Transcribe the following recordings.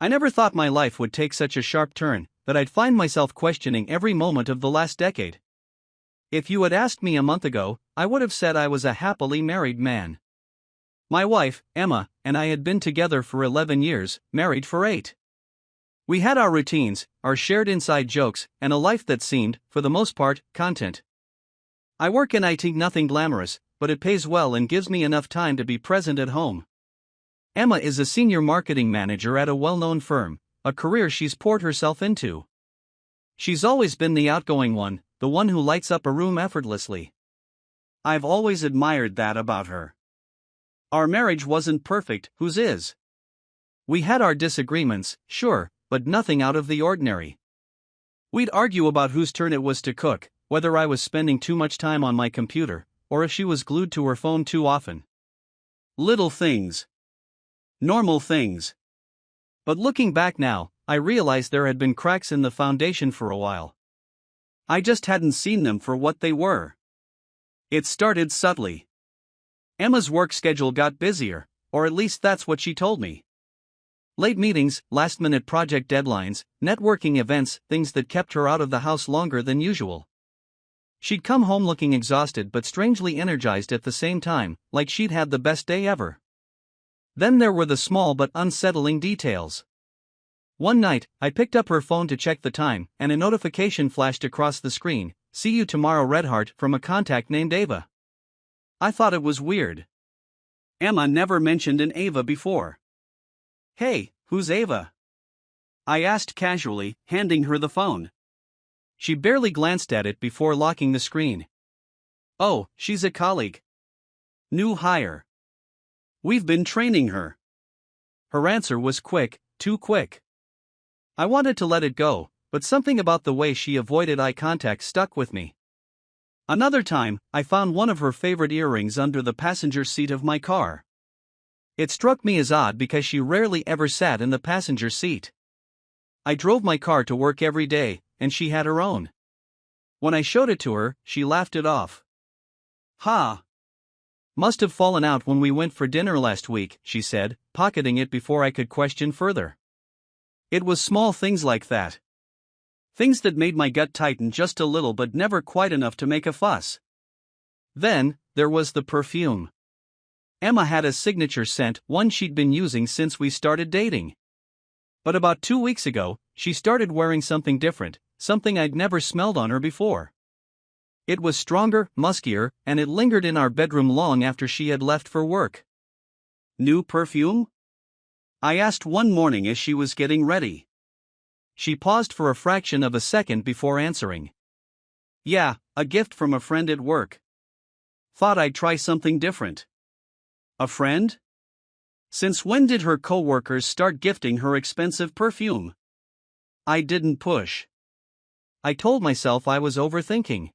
I never thought my life would take such a sharp turn, that I'd find myself questioning every moment of the last decade. If you had asked me a month ago, I would have said I was a happily married man. My wife, Emma, and I had been together for 11 years, married for 8. We had our routines, our shared inside jokes, and a life that seemed, for the most part, content. I work in IT, nothing glamorous, but it pays well and gives me enough time to be present at home. Emma is a senior marketing manager at a well-known firm, a career she's poured herself into. She's always been the outgoing one, the one who lights up a room effortlessly. I've always admired that about her. Our marriage wasn't perfect, whose is? We had our disagreements, sure, but nothing out of the ordinary. We'd argue about whose turn it was to cook, whether I was spending too much time on my computer, or if she was glued to her phone too often. Little things. Normal things. But looking back now, I realized there had been cracks in the foundation for a while. I just hadn't seen them for what they were. It started subtly. Emma's work schedule got busier, or at least that's what she told me. Late meetings, last-minute project deadlines, networking events, things that kept her out of the house longer than usual. She'd come home looking exhausted but strangely energized at the same time, like she'd had the best day ever. Then there were the small but unsettling details. One night, I picked up her phone to check the time, and a notification flashed across the screen, "See you tomorrow, Redheart," from a contact named Ava. I thought it was weird. Emma never mentioned an Ava before. "Hey, who's Ava?" I asked casually, handing her the phone. She barely glanced at it before locking the screen. "Oh, she's a colleague. New hire. We've been training her." Her answer was quick, too quick. I wanted to let it go, but something about the way she avoided eye contact stuck with me. Another time, I found one of her favorite earrings under the passenger seat of my car. It struck me as odd because she rarely ever sat in the passenger seat. I drove my car to work every day, and she had her own. When I showed it to her, she laughed it off. "Ha! Must have fallen out when we went for dinner last week," she said, pocketing it before I could question further. It was small things like that. Things that made my gut tighten just a little but never quite enough to make a fuss. Then, there was the perfume. Emma had a signature scent, one she'd been using since we started dating. But about 2 weeks ago, she started wearing something different, something I'd never smelled on her before. It was stronger, muskier, and it lingered in our bedroom long after she had left for work. "New perfume?" I asked one morning as she was getting ready. She paused for a fraction of a second before answering. "Yeah, a gift from a friend at work. Thought I'd try something different." A friend? Since when did her coworkers start gifting her expensive perfume? I didn't push. I told myself I was overthinking.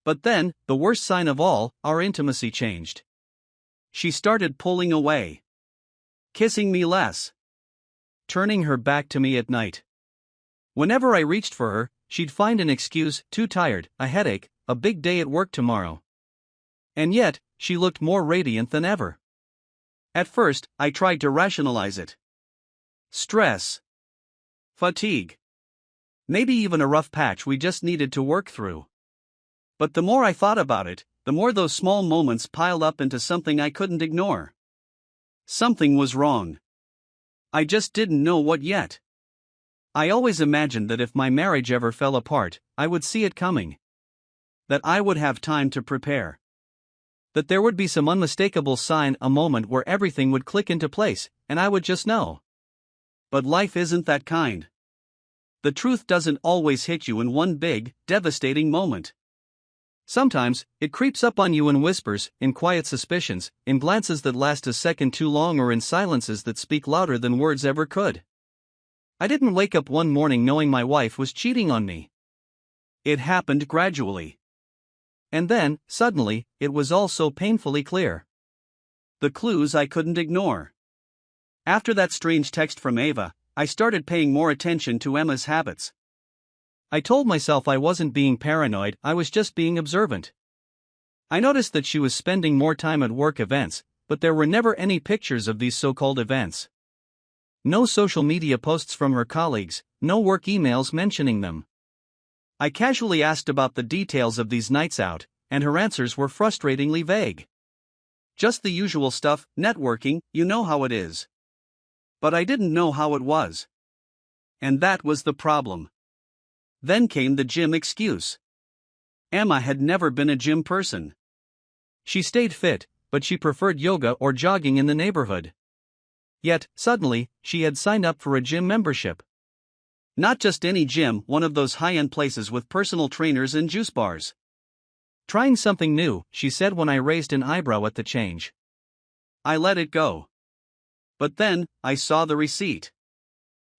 But then, the worst sign of all, our intimacy changed. She started pulling away. Kissing me less. Turning her back to me at night. Whenever I reached for her, she'd find an excuse: too tired, a headache, a big day at work tomorrow. And yet, she looked more radiant than ever. At first, I tried to rationalize it. Stress. Fatigue. Maybe even a rough patch we just needed to work through. But the more I thought about it, the more those small moments piled up into something I couldn't ignore. Something was wrong. I just didn't know what yet. I always imagined that if my marriage ever fell apart, I would see it coming. That I would have time to prepare. That there would be some unmistakable sign, a moment where everything would click into place, and I would just know. But life isn't that kind. The truth doesn't always hit you in one big, devastating moment. Sometimes, it creeps up on you in whispers, in quiet suspicions, in glances that last a second too long, or in silences that speak louder than words ever could. I didn't wake up one morning knowing my wife was cheating on me. It happened gradually. And then, suddenly, it was all so painfully clear. The clues I couldn't ignore. After that strange text from Ava, I started paying more attention to Emma's habits. I told myself I wasn't being paranoid, I was just being observant. I noticed that she was spending more time at work events, but there were never any pictures of these so-called events. No social media posts from her colleagues, no work emails mentioning them. I casually asked about the details of these nights out, and her answers were frustratingly vague. Just the usual stuff, networking, you know how it is. But I didn't know how it was. And that was the problem. Then came the gym excuse. Emma had never been a gym person. She stayed fit, but she preferred yoga or jogging in the neighborhood. Yet, suddenly, she had signed up for a gym membership. Not just any gym, one of those high-end places with personal trainers and juice bars. Trying something new, she said when I raised an eyebrow at the change. I let it go. But then, I saw the receipt.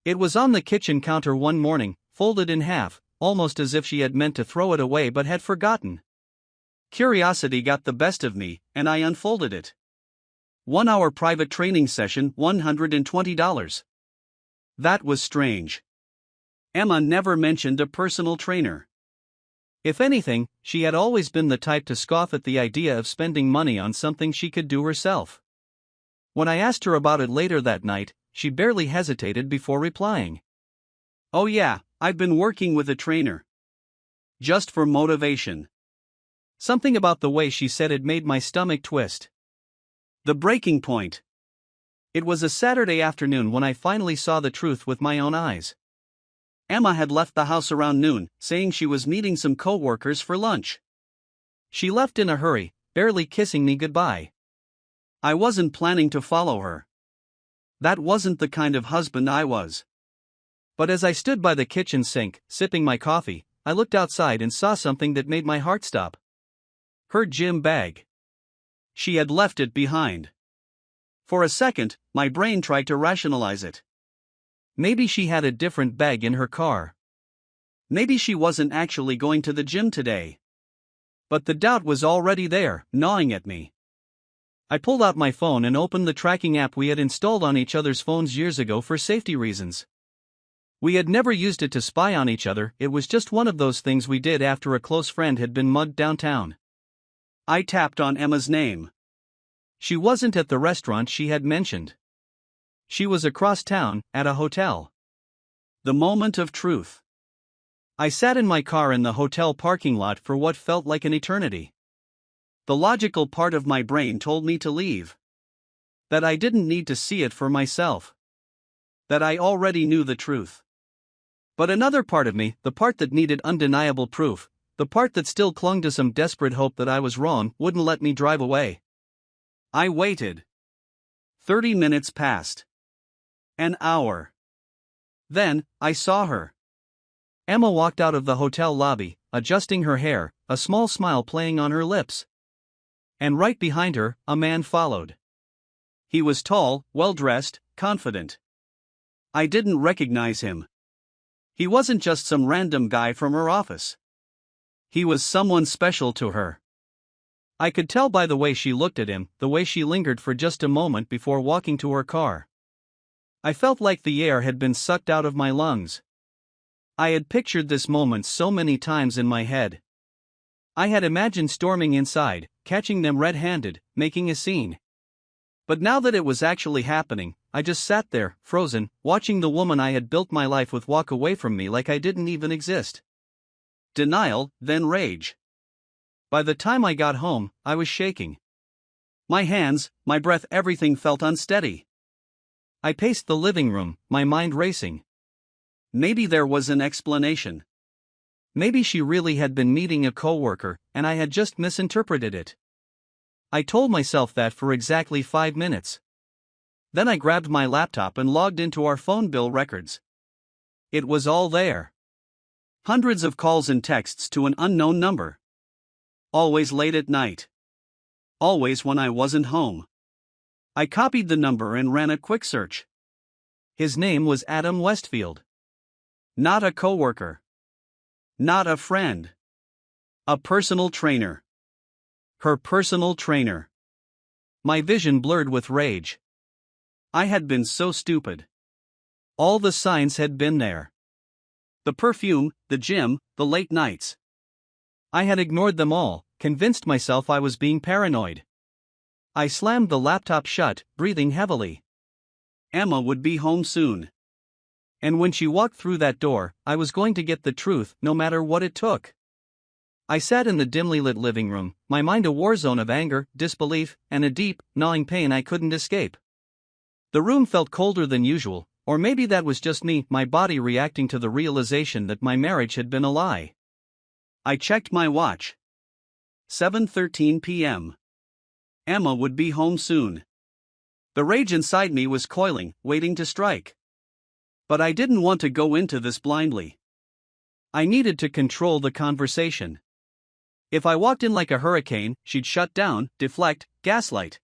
It was on the kitchen counter one morning, folded in half, almost as if she had meant to throw it away but had forgotten. Curiosity got the best of me, and I unfolded it. 1-hour private training session, $120. That was strange. Emma never mentioned a personal trainer. If anything, she had always been the type to scoff at the idea of spending money on something she could do herself. When I asked her about it later that night, she barely hesitated before replying. Oh yeah, I've been working with a trainer. Just for motivation. Something about the way she said it made my stomach twist. The breaking point. It was a Saturday afternoon when I finally saw the truth with my own eyes. Emma had left the house around noon, saying she was meeting some co-workers for lunch. She left in a hurry, barely kissing me goodbye. I wasn't planning to follow her. That wasn't the kind of husband I was. But as I stood by the kitchen sink, sipping my coffee, I looked outside and saw something that made my heart stop. Her gym bag. She had left it behind. For a second, my brain tried to rationalize it. Maybe she had a different bag in her car. Maybe she wasn't actually going to the gym today. But the doubt was already there, gnawing at me. I pulled out my phone and opened the tracking app we had installed on each other's phones years ago for safety reasons. We had never used it to spy on each other, it was just one of those things we did after a close friend had been mugged downtown. I tapped on Emma's name. She wasn't at the restaurant she had mentioned. She was across town, at a hotel. The moment of truth. I sat in my car in the hotel parking lot for what felt like an eternity. The logical part of my brain told me to leave. That I didn't need to see it for myself. That I already knew the truth. But another part of me, the part that needed undeniable proof, the part that still clung to some desperate hope that I was wrong, wouldn't let me drive away. I waited. 30 minutes passed. An hour. Then, I saw her. Emma walked out of the hotel lobby, adjusting her hair, a small smile playing on her lips. And right behind her, a man followed. He was tall, well-dressed, confident. I didn't recognize him. He wasn't just some random guy from her office. He was someone special to her. I could tell by the way she looked at him, the way she lingered for just a moment before walking to her car. I felt like the air had been sucked out of my lungs. I had pictured this moment so many times in my head. I had imagined storming inside, catching them red-handed, making a scene. But now that it was actually happening, I just sat there, frozen, watching the woman I had built my life with walk away from me like I didn't even exist. Denial, then rage. By the time I got home, I was shaking. My hands, my breath, everything felt unsteady. I paced the living room, my mind racing. Maybe there was an explanation. Maybe she really had been meeting a coworker, and I had just misinterpreted it. I told myself that for exactly 5 minutes. Then I grabbed my laptop and logged into our phone bill records. It was all there. Hundreds of calls and texts to an unknown number. Always late at night. Always when I wasn't home. I copied the number and ran a quick search. His name was Adam Westfield. Not a coworker. Not a friend. A personal trainer. Her personal trainer. My vision blurred with rage. I had been so stupid. All the signs had been there. The perfume, the gym, the late nights. I had ignored them all, convinced myself I was being paranoid. I slammed the laptop shut, breathing heavily. Emma would be home soon. And when she walked through that door, I was going to get the truth, no matter what it took. I sat in the dimly lit living room, my mind a war zone of anger, disbelief, and a deep, gnawing pain I couldn't escape. The room felt colder than usual, or maybe that was just me, my body reacting to the realization that my marriage had been a lie. I checked my watch. 7:13 p.m. Emma would be home soon. The rage inside me was coiling, waiting to strike. But I didn't want to go into this blindly. I needed to control the conversation. If I walked in like a hurricane, she'd shut down, deflect, gaslight.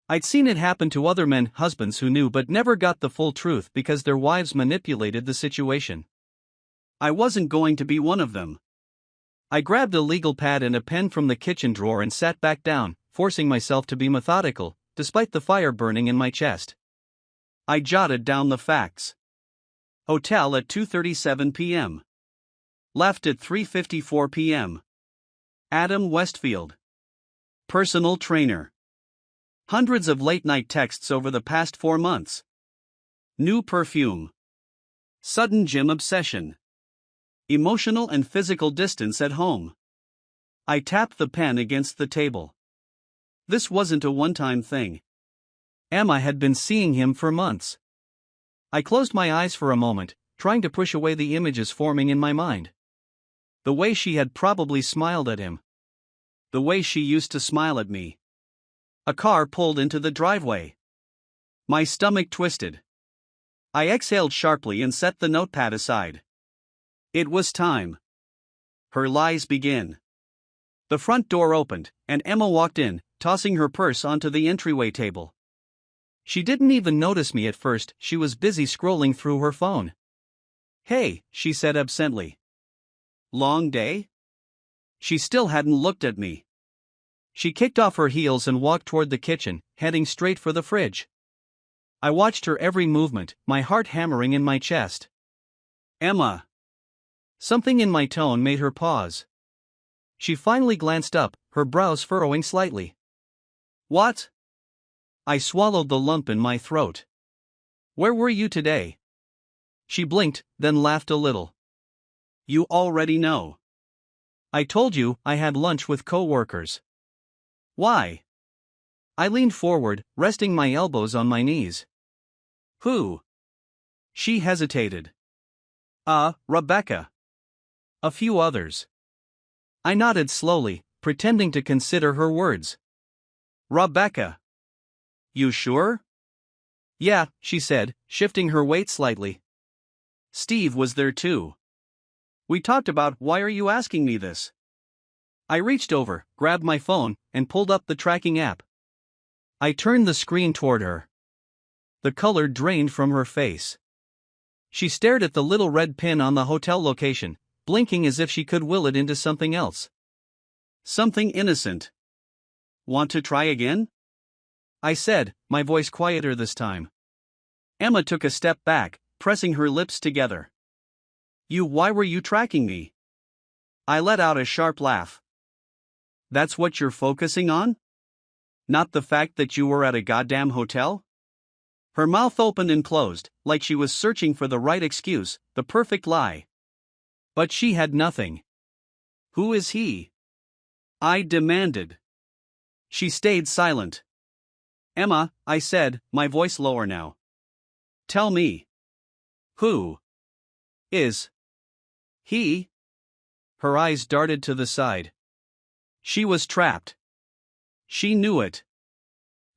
I'd seen it happen to other men, husbands who knew but never got the full truth because their wives manipulated the situation. I wasn't going to be one of them. I grabbed a legal pad and a pen from the kitchen drawer and sat back down, forcing myself to be methodical, despite the fire burning in my chest. I jotted down the facts. Hotel at 2:37 p.m. Left at 3:54 p.m. Adam Westfield. Personal trainer. Hundreds of late-night texts over the past 4 months. New perfume. Sudden gym obsession. Emotional and physical distance at home. I tapped the pen against the table. This wasn't a one-time thing. Emma had been seeing him for months. I closed my eyes for a moment, trying to push away the images forming in my mind. The way she had probably smiled at him. The way she used to smile at me. A car pulled into the driveway. My stomach twisted. I exhaled sharply and set the notepad aside. It was time. Her lies begin. The front door opened, and Emma walked in, tossing her purse onto the entryway table. She didn't even notice me at first, she was busy scrolling through her phone. "Hey," she said absently. "Long day?" She still hadn't looked at me. She kicked off her heels and walked toward the kitchen, heading straight for the fridge. I watched her every movement, my heart hammering in my chest. "Emma." Something in my tone made her pause. She finally glanced up, her brows furrowing slightly. "What?" I swallowed the lump in my throat. "Where were you today?" She blinked, then laughed a little. "You already know. I told you I had lunch with co-workers." "Why?" I leaned forward, resting my elbows on my knees. "Who?" She hesitated. Rebecca. A few others." I nodded slowly, pretending to consider her words. "Rebecca. You sure?" "Yeah," she said, shifting her weight slightly. "Steve was there too. We talked about why are you asking me this?" I reached over, grabbed my phone, and pulled up the tracking app. I turned the screen toward her. The color drained from her face. She stared at the little red pin on the hotel location, blinking as if she could will it into something else. Something innocent. "Want to try again?" I said, my voice quieter this time. Emma took a step back, pressing her lips together. Why were you tracking me?" I let out a sharp laugh. "That's what you're focusing on? Not the fact that you were at a goddamn hotel?" Her mouth opened and closed, like she was searching for the right excuse, the perfect lie. But she had nothing. "Who is he?" I demanded. She stayed silent. "Emma," I said, my voice lower now. "Tell me. Who is he?" Her eyes darted to the side. She was trapped. She knew it.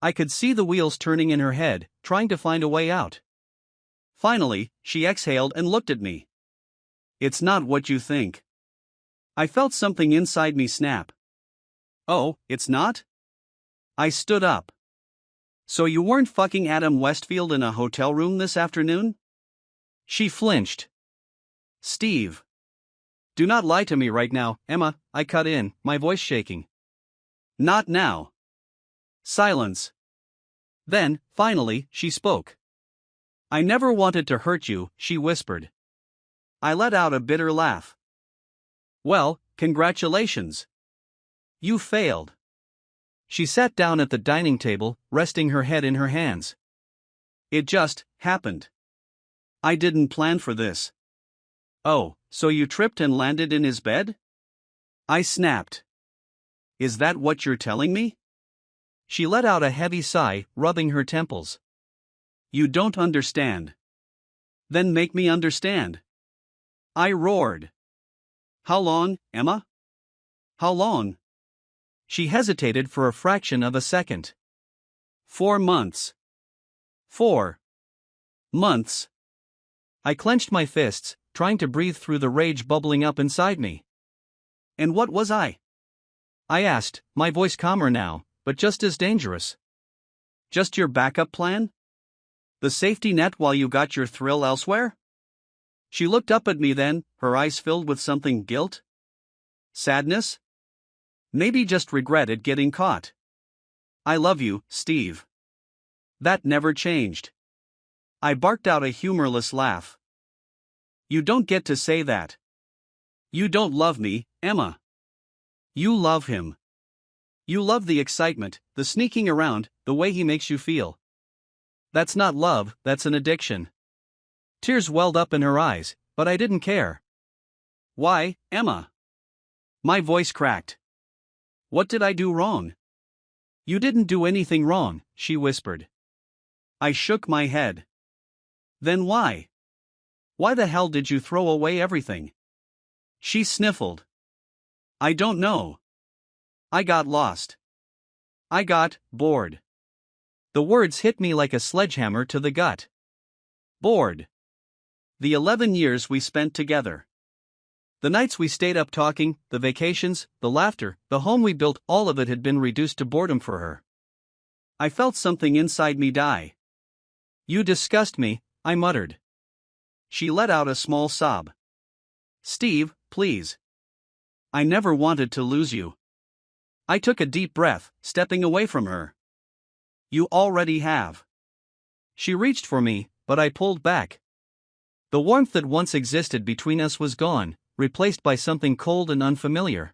I could see the wheels turning in her head, trying to find a way out. Finally, she exhaled and looked at me. "It's not what you think." I felt something inside me snap. "Oh, it's not?" I stood up. "So you weren't fucking Adam Westfield in a hotel room this afternoon?" She flinched. "Steve." "Do not lie to me right now, Emma," I cut in, my voice shaking. "Not now." Silence. Then, finally, she spoke. "I never wanted to hurt you," she whispered. I let out a bitter laugh. "Well, congratulations. You failed." She sat down at the dining table, resting her head in her hands. It just happened. I didn't plan for this. Oh, so you tripped and landed in his bed? I snapped. Is that what you're telling me? She let out a heavy sigh, rubbing her temples. You don't understand. Then make me understand. I roared. How long, Emma? How long? She hesitated for a fraction of a second. 4 months. 4 months. I clenched my fists, trying to breathe through the rage bubbling up inside me. And what was I? I asked, my voice calmer now, but just as dangerous. Just your backup plan? The safety net while you got your thrill elsewhere? She looked up at me then, her eyes filled with something guilt? Sadness? Maybe just regret at getting caught. I love you, Steve. That never changed. I barked out a humorless laugh. You don't get to say that. You don't love me, Emma. You love him. You love the excitement, the sneaking around, the way he makes you feel. That's not love, that's an addiction. Tears welled up in her eyes, but I didn't care. Why, Emma? My voice cracked. What did I do wrong? You didn't do anything wrong, she whispered. I shook my head. Then why? Why the hell did you throw away everything? She sniffled. I don't know. I got lost. I got bored. The words hit me like a sledgehammer to the gut. Bored. The 11 years we spent together. The nights we stayed up talking, the vacations, the laughter, the home we built, all of it had been reduced to boredom for her. I felt something inside me die. You disgust me, I muttered. She let out a small sob. Steve, please. I never wanted to lose you. I took a deep breath, stepping away from her. You already have. She reached for me, but I pulled back. The warmth that once existed between us was gone, replaced by something cold and unfamiliar.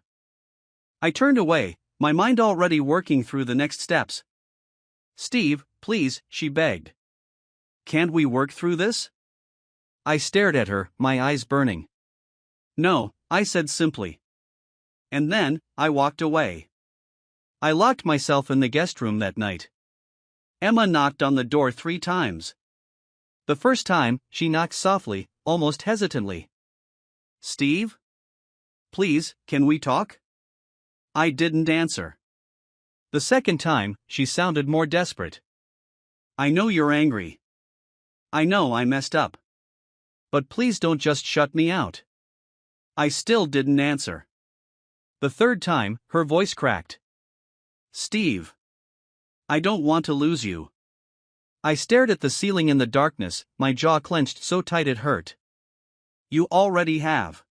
I turned away, my mind already working through the next steps. Steve, please, she begged. Can't we work through this? I stared at her, my eyes burning. No, I said simply. And then, I walked away. I locked myself in the guest room that night. Emma knocked on the door 3 times. The first time, she knocked softly, almost hesitantly. Steve? Please, can we talk? I didn't answer. The second time, she sounded more desperate. I know you're angry. I know I messed up. But please don't just shut me out. I still didn't answer. The third time, her voice cracked. Steve. I don't want to lose you. I stared at the ceiling in the darkness, my jaw clenched so tight it hurt. You already have.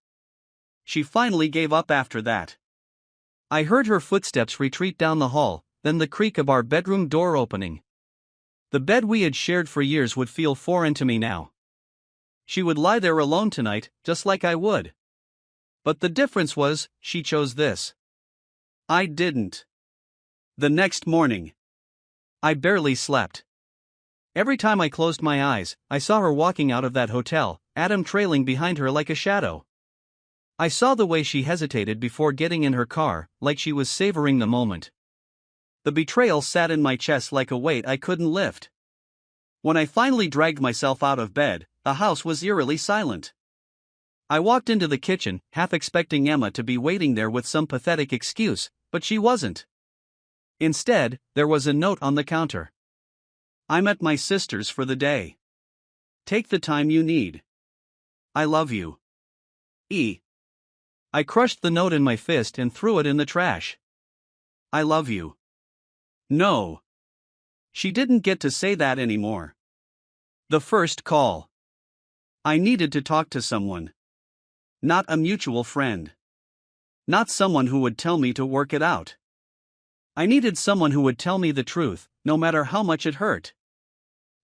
She finally gave up after that. I heard her footsteps retreat down the hall, then the creak of our bedroom door opening. The bed we had shared for years would feel foreign to me now. She would lie there alone tonight, just like I would. But the difference was, she chose this. I didn't. The next morning, I barely slept. Every time I closed my eyes, I saw her walking out of that hotel, Adam trailing behind her like a shadow. I saw the way she hesitated before getting in her car, like she was savoring the moment. The betrayal sat in my chest like a weight I couldn't lift. When I finally dragged myself out of bed, the house was eerily silent. I walked into the kitchen, half expecting Emma to be waiting there with some pathetic excuse, but she wasn't. Instead, there was a note on the counter. I'm at my sister's for the day. Take the time you need. I love you. E. I crushed the note in my fist and threw it in the trash. I love you. No. She didn't get to say that anymore. The first call. I needed to talk to someone. Not a mutual friend. Not someone who would tell me to work it out. I needed someone who would tell me the truth, no matter how much it hurt.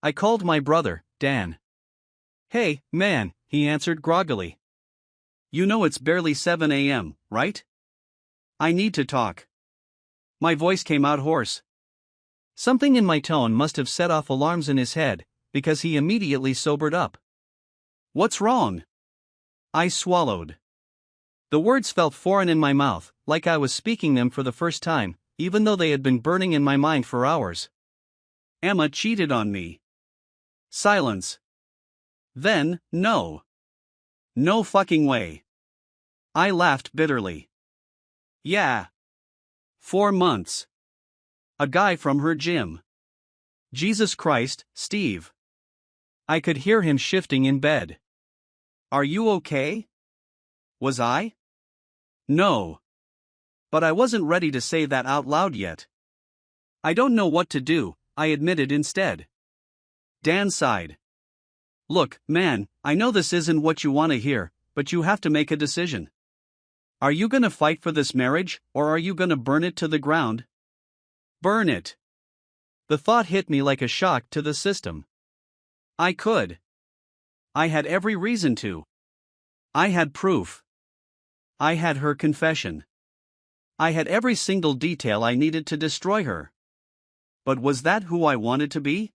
I called my brother, Dan. Hey, man, he answered groggily. You know it's barely 7 a.m., right? I need to talk. My voice came out hoarse. Something in my tone must have set off alarms in his head, because he immediately sobered up. "What's wrong?" I swallowed. The words felt foreign in my mouth, like I was speaking them for the first time, even though they had been burning in my mind for hours. "Emma cheated on me." Silence. Then, "No. No fucking way." I laughed bitterly. "Yeah. 4 months. A guy from her gym." Jesus Christ, Steve. I could hear him shifting in bed. "Are you okay?" Was I? No. But I wasn't ready to say that out loud yet. "I don't know what to do," I admitted instead. Dan sighed. "Look, man, I know this isn't what you want to hear, but you have to make a decision. Are you gonna fight for this marriage, or are you gonna burn it to the ground?" Burn it. The thought hit me like a shock to the system. I could. I had every reason to. I had proof. I had her confession. I had every single detail I needed to destroy her. But was that who I wanted to be?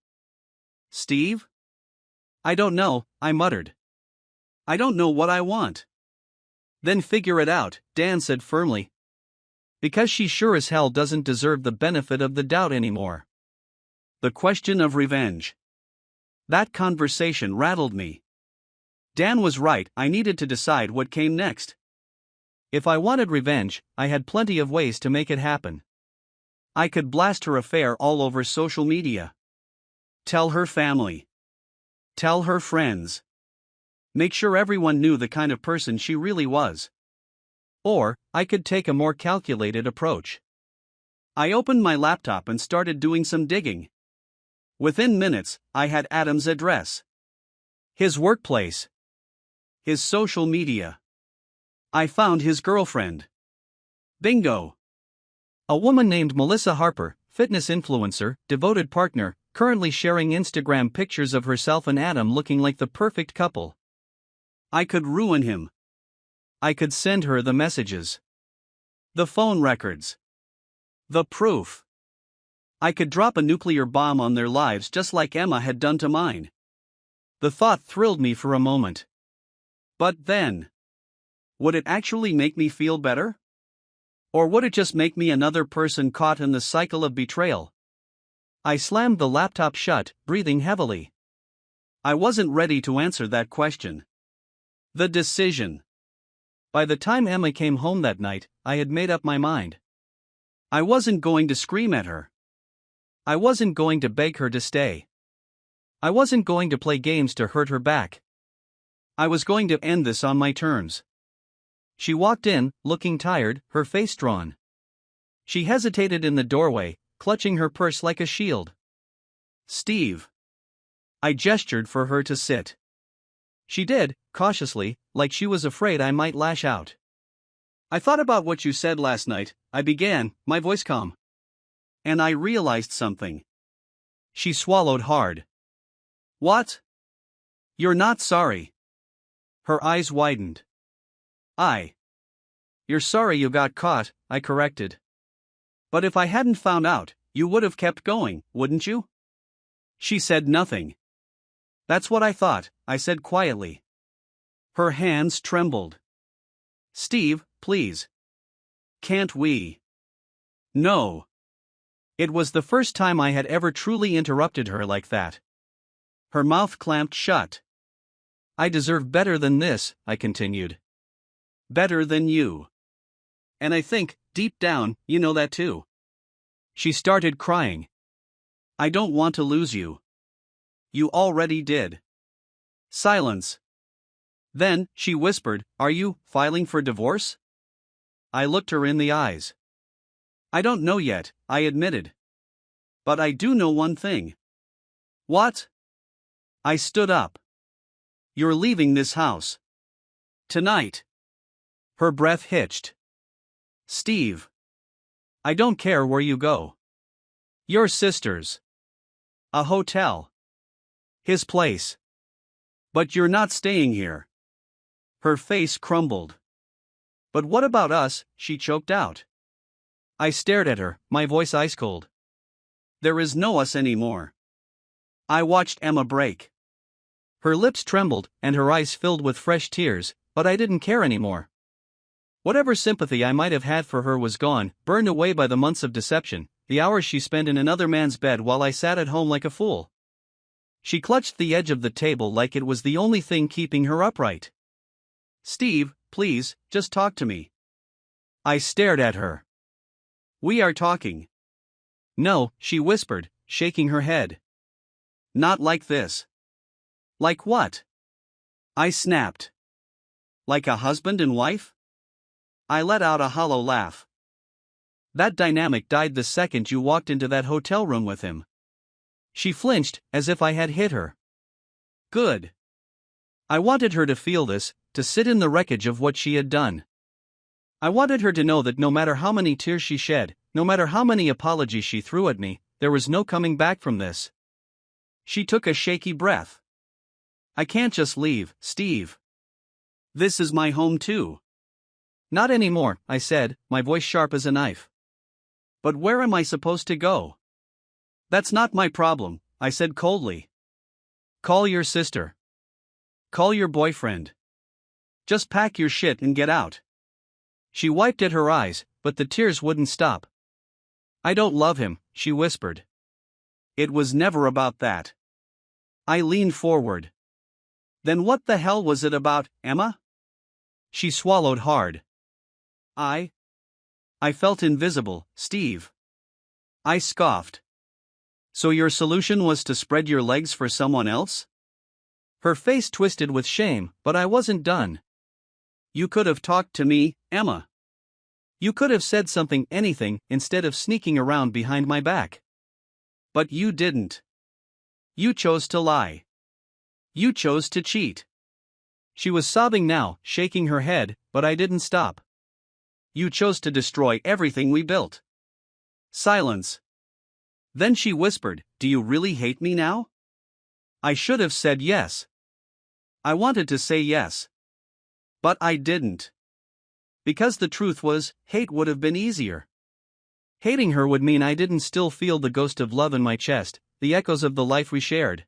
Steve? "I don't know," I muttered. "I don't know what I want." "Then figure it out," Dan said firmly. "Because she sure as hell doesn't deserve the benefit of the doubt anymore." The question of revenge. That conversation rattled me. Dan was right, I needed to decide what came next. If I wanted revenge, I had plenty of ways to make it happen. I could blast her affair all over social media. Tell her family. Tell her friends. Make sure everyone knew the kind of person she really was. Or, I could take a more calculated approach. I opened my laptop and started doing some digging. Within minutes, I had Adam's address. His workplace. His social media. I found his girlfriend. Bingo! A woman named Melissa Harper, fitness influencer, devoted partner, currently sharing Instagram pictures of herself and Adam looking like the perfect couple. I could ruin him. I could send her the messages. The phone records. The proof. I could drop a nuclear bomb on their lives just like Emma had done to mine. The thought thrilled me for a moment. But then, would it actually make me feel better? Or would it just make me another person caught in the cycle of betrayal? I slammed the laptop shut, breathing heavily. I wasn't ready to answer that question. The decision. By the time Emma came home that night, I had made up my mind. I wasn't going to scream at her. I wasn't going to beg her to stay. I wasn't going to play games to hurt her back. I was going to end this on my terms. She walked in, looking tired, her face drawn. She hesitated in the doorway, clutching her purse like a shield. "Steve." I gestured for her to sit. She did, cautiously, like she was afraid I might lash out. "I thought about what you said last night," I began, my voice calm. "And I realized something." She swallowed hard. "What?" "You're not sorry." Her eyes widened. "You're sorry you got caught," I corrected. "But if I hadn't found out, you would have kept going, wouldn't you?" She said nothing. "That's what I thought," I said quietly. Her hands trembled. "Steve, please. Can't we?" "No." It was the first time I had ever truly interrupted her like that. Her mouth clamped shut. "I deserve better than this," I continued. "Better than you. And I think, deep down, you know that too." She started crying. "I don't want to lose you." "You already did." Silence. Then, she whispered, "Are you filing for divorce?" I looked her in the eyes. "I don't know yet," I admitted. "But I do know one thing." "What?" I stood up. "You're leaving this house. Tonight." Her breath hitched. "Steve. I don't care where you go. Your sister's. A hotel. His place. But you're not staying here." Her face crumbled. "But what about us?" she choked out. I stared at her, my voice ice cold. "There is no us anymore. I watched Emma break. Her lips trembled and her eyes filled with fresh tears, but I didn't care anymore. Whatever sympathy I might have had for her was gone, burned away by the months of deception, the hours she spent in another man's bed while I sat at home like a fool. She clutched the edge of the table like it was the only thing keeping her upright. "Steve, please, just talk to me." I stared at her. "We are talking." "No," she whispered, shaking her head. "Not like this." "Like what?" I snapped. "Like a husband and wife?" I let out a hollow laugh. "That dynamic died the second you walked into that hotel room with him." She flinched, as if I had hit her. Good. I wanted her to feel this, to sit in the wreckage of what she had done. I wanted her to know that no matter how many tears she shed, no matter how many apologies she threw at me, there was no coming back from this. She took a shaky breath. "I can't just leave, Steve. This is my home too." "Not anymore," I said, my voice sharp as a knife. "But where am I supposed to go?" "That's not my problem," I said coldly. "Call your sister. Call your boyfriend. Just pack your shit and get out." She wiped at her eyes, but the tears wouldn't stop. "I don't love him," she whispered. "It was never about that." I leaned forward. "Then what the hell was it about, Emma?" She swallowed hard. I felt invisible, Steve." I scoffed. "So your solution was to spread your legs for someone else?" Her face twisted with shame, but I wasn't done. "You could have talked to me, Emma. You could have said something, anything, instead of sneaking around behind my back. But you didn't. You chose to lie. You chose to cheat." She was sobbing now, shaking her head, but I didn't stop. "You chose to destroy everything we built." Silence. Then she whispered, "Do you really hate me now?" I should have said yes. I wanted to say yes. But I didn't. Because the truth was, hate would have been easier. Hating her would mean I didn't still feel the ghost of love in my chest, the echoes of the life we shared.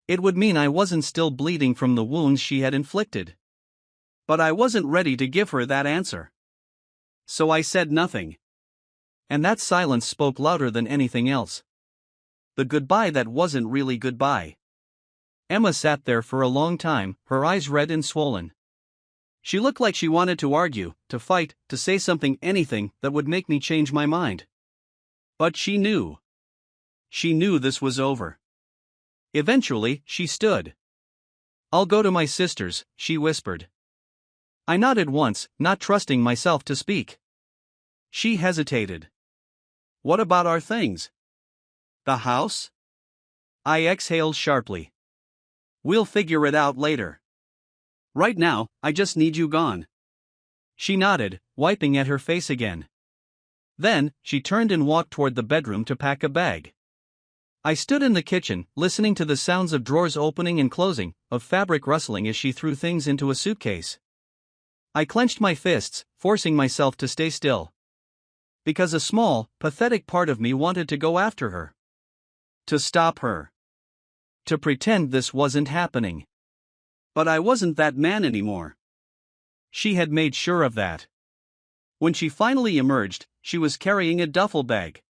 It would mean I wasn't still bleeding from the wounds she had inflicted. But I wasn't ready to give her that answer. So I said nothing. And that silence spoke louder than anything else. The goodbye that wasn't really goodbye. Emma sat there for a long time, her eyes red and swollen. She looked like she wanted to argue, to fight, to say something, anything that would make me change my mind. But she knew. She knew this was over. Eventually, she stood. "I'll go to my sister's," she whispered. I nodded once, not trusting myself to speak. She hesitated. "What about our things? The house?" I exhaled sharply. "We'll figure it out later. Right now, I just need you gone." She nodded, wiping at her face again. Then, she turned and walked toward the bedroom to pack a bag. I stood in the kitchen, listening to the sounds of drawers opening and closing, of fabric rustling as she threw things into a suitcase. I clenched my fists, forcing myself to stay still. Because a small, pathetic part of me wanted to go after her. To stop her. To pretend this wasn't happening. But I wasn't that man anymore. She had made sure of that. When she finally emerged, she was carrying a duffel bag.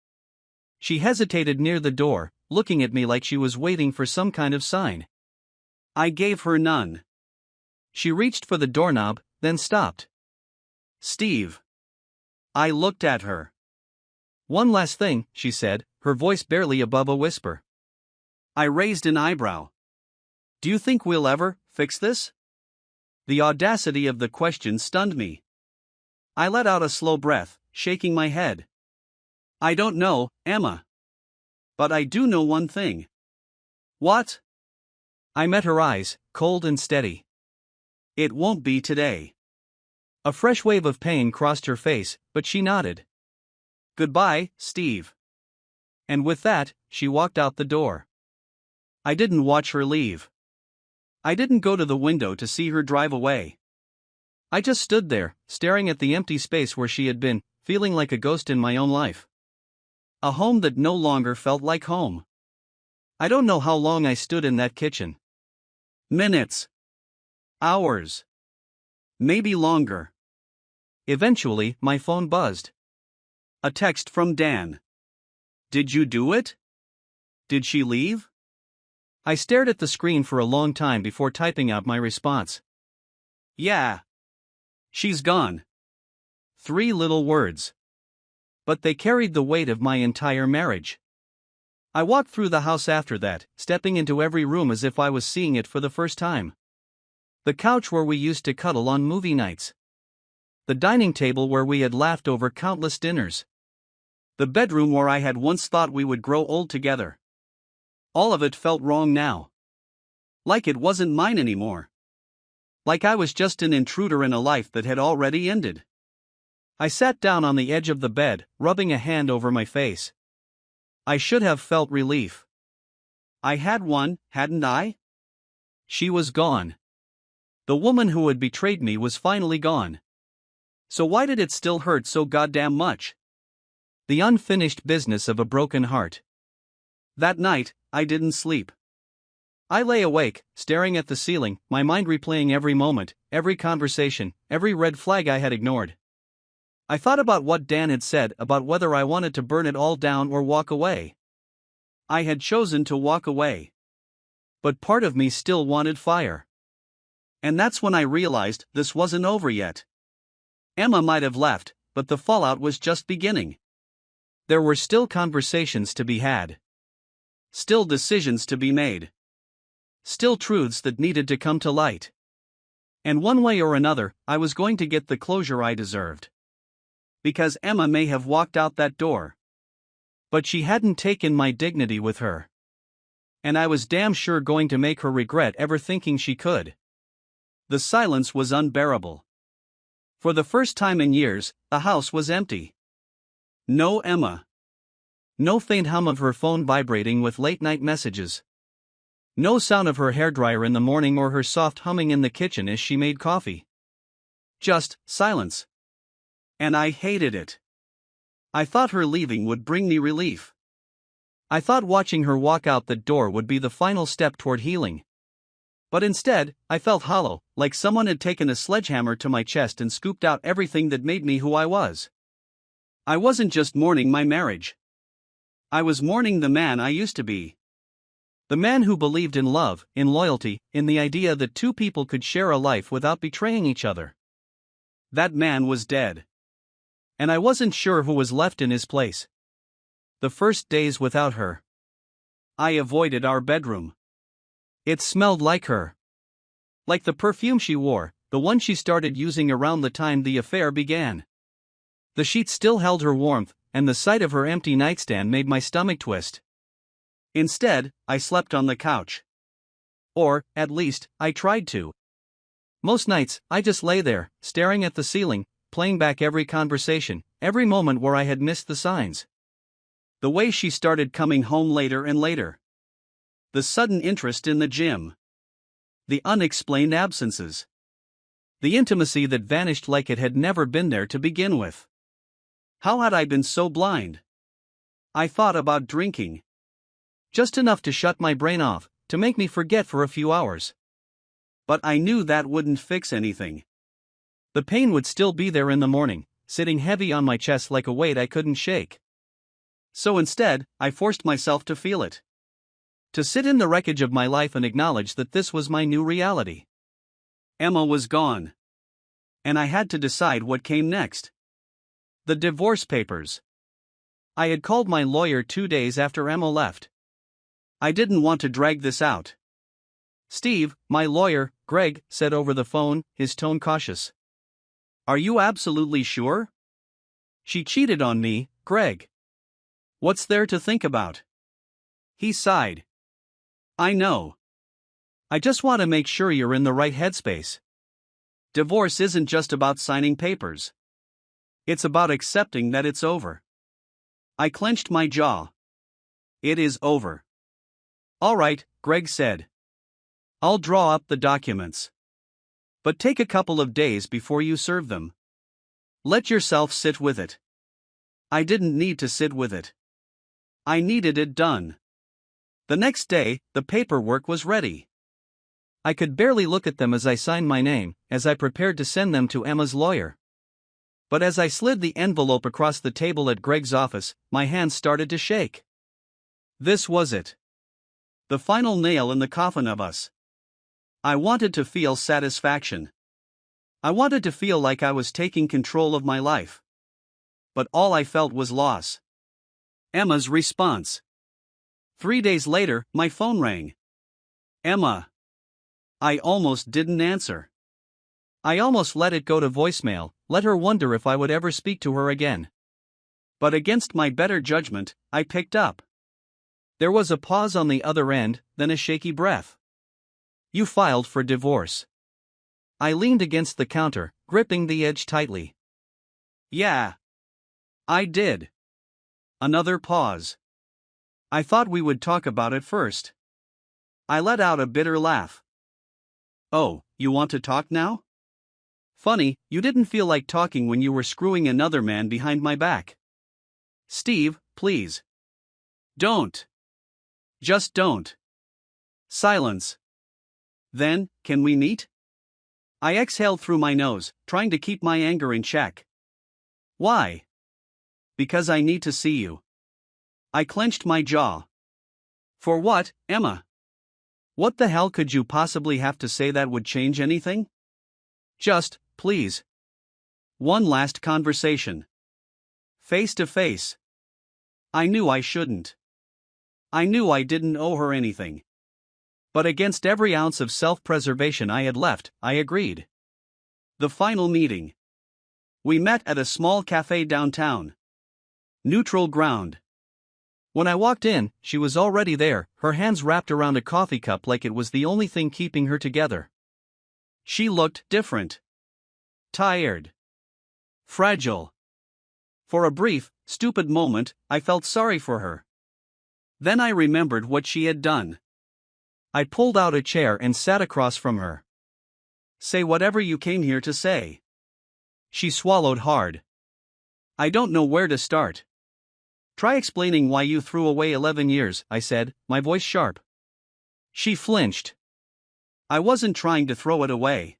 She hesitated near the door, looking at me like she was waiting for some kind of sign. I gave her none. She reached for the doorknob, then stopped. "Steve." I looked at her. "One last thing," she said, her voice barely above a whisper. I raised an eyebrow. "Do you think we'll ever fix this?" The audacity of the question stunned me. I let out a slow breath, shaking my head. "I don't know, Emma. But I do know one thing." "What?" I met her eyes, cold and steady. "It won't be today." A fresh wave of pain crossed her face, but she nodded. "Goodbye, Steve." And with that, she walked out the door. I didn't watch her leave. I didn't go to the window to see her drive away. I just stood there, staring at the empty space where she had been, feeling like a ghost in my own life. A home that no longer felt like home. I don't know how long I stood in that kitchen. Minutes. Hours. Maybe longer. Eventually, my phone buzzed. A text from Dan. Did you do it? Did she leave? I stared at the screen for a long time before typing out my response. Yeah. She's gone. 3 little words. But they carried the weight of my entire marriage. I walked through the house after that, stepping into every room as if I was seeing it for the first time. The couch where we used to cuddle on movie nights. The dining table where we had laughed over countless dinners. The bedroom where I had once thought we would grow old together. All of it felt wrong now. Like it wasn't mine anymore. Like I was just an intruder in a life that had already ended. I sat down on the edge of the bed, rubbing a hand over my face. I should have felt relief. I had one, hadn't I? She was gone. The woman who had betrayed me was finally gone. So why did it still hurt so goddamn much? The unfinished business of a broken heart. That night, I didn't sleep. I lay awake, staring at the ceiling, my mind replaying every moment, every conversation, every red flag I had ignored. I thought about what Dan had said about whether I wanted to burn it all down or walk away. I had chosen to walk away. But part of me still wanted fire. And that's when I realized this wasn't over yet. Emma might have left, but the fallout was just beginning. There were still conversations to be had. Still decisions to be made. Still truths that needed to come to light. And one way or another, I was going to get the closure I deserved. Because Emma may have walked out that door. But she hadn't taken my dignity with her. And I was damn sure going to make her regret ever thinking she could. The silence was unbearable. For the first time in years, the house was empty. No Emma. No faint hum of her phone vibrating with late-night messages. No sound of her hairdryer in the morning or her soft humming in the kitchen as she made coffee. Just silence. And I hated it. I thought her leaving would bring me relief. I thought watching her walk out the door would be the final step toward healing. But instead, I felt hollow, like someone had taken a sledgehammer to my chest and scooped out everything that made me who I was. I wasn't just mourning my marriage. I was mourning the man I used to be. The man who believed in love, in loyalty, in the idea that two people could share a life without betraying each other. That man was dead. And I wasn't sure who was left in his place. The first days without her. I avoided our bedroom. It smelled like her. Like the perfume she wore, the one she started using around the time the affair began. The sheets still held her warmth, and the sight of her empty nightstand made my stomach twist. Instead, I slept on the couch. Or, at least, I tried to. Most nights, I just lay there, staring at the ceiling, playing back every conversation, every moment where I had missed the signs. The way she started coming home later and later. The sudden interest in the gym. The unexplained absences. The intimacy that vanished like it had never been there to begin with. How had I been so blind? I thought about drinking. Just enough to shut my brain off, to make me forget for a few hours. But I knew that wouldn't fix anything. The pain would still be there in the morning, sitting heavy on my chest like a weight I couldn't shake. So instead, I forced myself to feel it. To sit in the wreckage of my life and acknowledge that this was my new reality. Emma was gone. And I had to decide what came next. The divorce papers. I had called my lawyer 2 days after Emma left. I didn't want to drag this out. Steve, my lawyer, Greg, said over the phone, his tone cautious. Are you absolutely sure? She cheated on me, Greg. What's there to think about? He sighed. I know. I just want to make sure you're in the right headspace. Divorce isn't just about signing papers. It's about accepting that it's over. I clenched my jaw. It is over. All right, Greg said. I'll draw up the documents. But take a couple of days before you serve them. Let yourself sit with it. I didn't need to sit with it. I needed it done. The next day, the paperwork was ready. I could barely look at them as I signed my name, as I prepared to send them to Emma's lawyer. But as I slid the envelope across the table at Greg's office, my hands started to shake. This was it. The final nail in the coffin of us. I wanted to feel satisfaction. I wanted to feel like I was taking control of my life. But all I felt was loss. Emma's response. 3 days later, my phone rang. Emma. I almost didn't answer. I almost let it go to voicemail, let her wonder if I would ever speak to her again. But against my better judgment, I picked up. There was a pause on the other end, then a shaky breath. You filed for divorce. I leaned against the counter, gripping the edge tightly. Yeah. I did. Another pause. I thought we would talk about it first. I let out a bitter laugh. Oh, you want to talk now? Funny, you didn't feel like talking when you were screwing another man behind my back. Steve, please. Don't. Just don't. Silence. Then, can we meet? I exhaled through my nose, trying to keep my anger in check. Why? Because I need to see you. I clenched my jaw. For what, Emma? What the hell could you possibly have to say that would change anything? Just, please. One last conversation. Face to face. I knew I shouldn't. I knew I didn't owe her anything. But against every ounce of self-preservation I had left, I agreed. The final meeting. We met at a small cafe downtown. Neutral ground. When I walked in, she was already there, her hands wrapped around a coffee cup like it was the only thing keeping her together. She looked different. Tired. Fragile. For a brief, stupid moment, I felt sorry for her. Then I remembered what she had done. I pulled out a chair and sat across from her. Say whatever you came here to say. She swallowed hard. I don't know where to start. Try explaining why you threw away 11 years, I said, my voice sharp. She flinched. I wasn't trying to throw it away.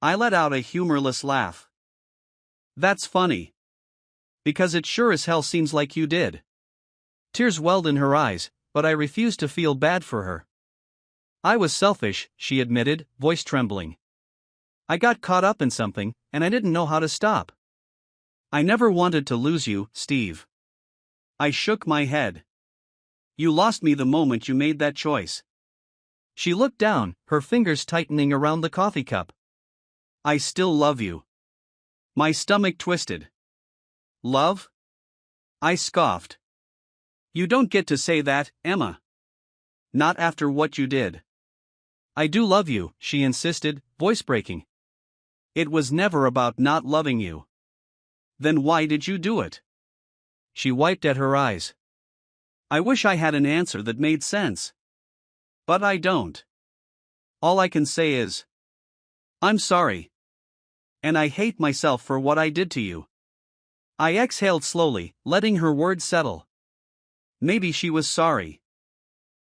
I let out a humorless laugh. That's funny. Because it sure as hell seems like you did. Tears welled in her eyes, but I refused to feel bad for her. I was selfish, she admitted, voice trembling. I got caught up in something, and I didn't know how to stop. I never wanted to lose you, Steve. I shook my head. You lost me the moment you made that choice. She looked down, her fingers tightening around the coffee cup. I still love you. My stomach twisted. Love? I scoffed. You don't get to say that, Emma. Not after what you did. I do love you, she insisted, voice breaking. It was never about not loving you. Then why did you do it? She wiped at her eyes. I wish I had an answer that made sense. But I don't. All I can say is, I'm sorry. And I hate myself for what I did to you. I exhaled slowly, letting her words settle. Maybe she was sorry.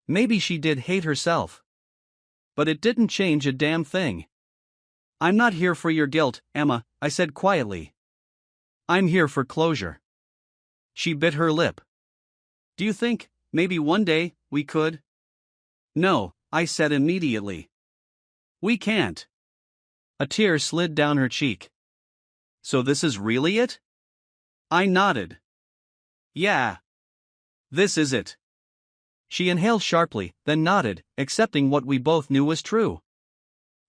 Maybe she did hate herself. But it didn't change a damn thing. I'm not here for your guilt, Emma, I said quietly. I'm here for closure. She bit her lip. Do you think, maybe one day, we could? No, I said immediately. We can't. A tear slid down her cheek. So this is really it? I nodded. Yeah. This is it. She inhaled sharply, then nodded, accepting what we both knew was true.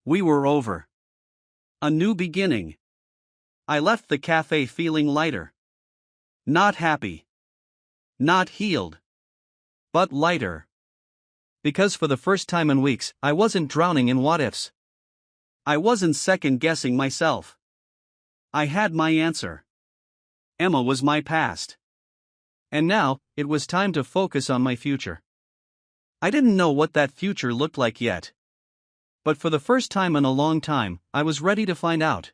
We were over. A new beginning. I left the cafe feeling lighter. Not happy. Not healed. But lighter. Because for the first time in weeks, I wasn't drowning in what-ifs. I wasn't second-guessing myself. I had my answer. Emma was my past. And now, it was time to focus on my future. I didn't know what that future looked like yet. But for the first time in a long time, I was ready to find out.